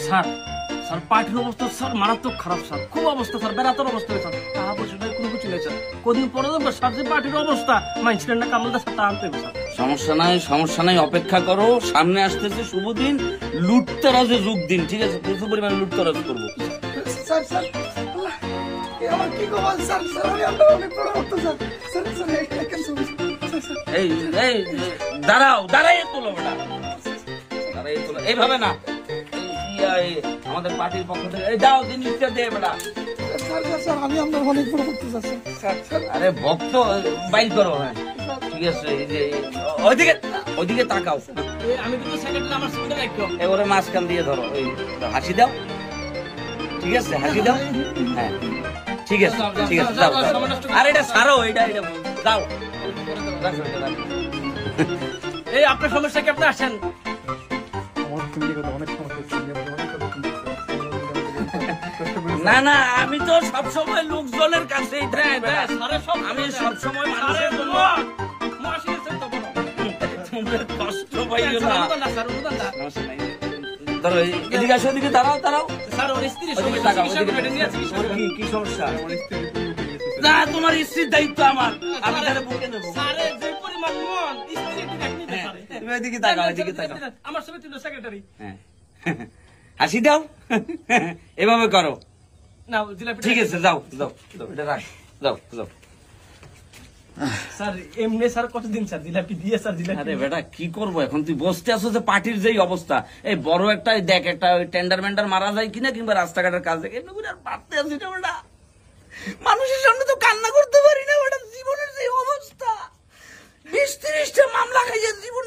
Sir sir পার্টির অবস্থা sir মারাত্মক খারাপ স্যার, খুব অবস্থা স্যার, বেড়াতর অবস্থা স্যার, টাকা পয়সা কোনো কিছু নেই স্যার। কদিন পরে স্যার যে পার্টির অবস্থা মাইন্সিলেন না কামলদা স্যার তা আনতে হবে স্যার। সমস্যা নাই, অপেক্ষা করো, সামনে আসতেছে শুভ দিন, লুটতরাজে যোগ দিন, ঠিক আছে? প্রচুর পরিমাণে লুটতরাজ করবো। স্যার স্যার আমার কি খবর স্যার? স্যার আমি আপনার অনেক বড় ভক্ত স্যার। স্যার স্যার এই এই দাঁড়াও, দাঁড়াই তোলো বেটা, দাঁড়াই তোলো, এইভাবে না, আমাদের পার্টির পক্ষ থেকে এই দাও জিনিসটা দে বেটা। স্যার স্যার আমি আপনার অনেক বড় ভক্ত স্যার। স্যার আরে ভক্ত বাইর করো, হ্যাঁ ঠিক আছে। এই যে ওইদিকে তাকাও, আমি কিন্তু সেকেন্ডে আমার ছবিটা রাখো, এবারে মাঝখান দিয়ে ধরো, এই হাসি দাও, ঠিক আছে? হাসি দাও, হ্যাঁ ঠিক আছে ঠিক আছে, দাও দাও। আর এটা ছাড়ো, এটা দাও। এই আপনার সমস্যা কি? আপনি আসেন। না না, আমি তো সবসময় লোকজনের কাছেই থাকি, আমি সবসময় মানুষের জন্য কষ্ট পাইও না। ধরো এদিকে আসো, এদিকে দাঁড়াও দাঁড়াও। কি সমস্যা? না, তোমার স্ত্রীর দায়িত্ব আমার, আমি তাহলে বুকে নেবো। তুমি এদিকে তাকাও, এদিকে তাকাও। আমার সঙ্গে তুই সেক্রেটারি। হ্যাঁ হাসি দাও, এভাবে করো, না জিলাপি ঠিক আছে? যাও যাও, এটা রাখ, যাও যাও। স্যার এমনি স্যার কতদিন স্যার জিলাপি দিয়ে স্যার জিলাপি। আরে বেটা কি করবো এখন? তুই বসতে আসো যে পার্টির যেই অবস্থা, এই বড় একটা দেখ, একটা টেন্ডার মেন্ডার মারা যায় কিনা, কিংবা রাস্তাঘাটের কাজ দেখে এমনি করে আর পারতে আসি না বেটা। মানুষের সামনে তো কান্না করতে পারি না বেটা, জীবনের যে অবস্থা, 20-30টা মামলা খাইয়ে জীবন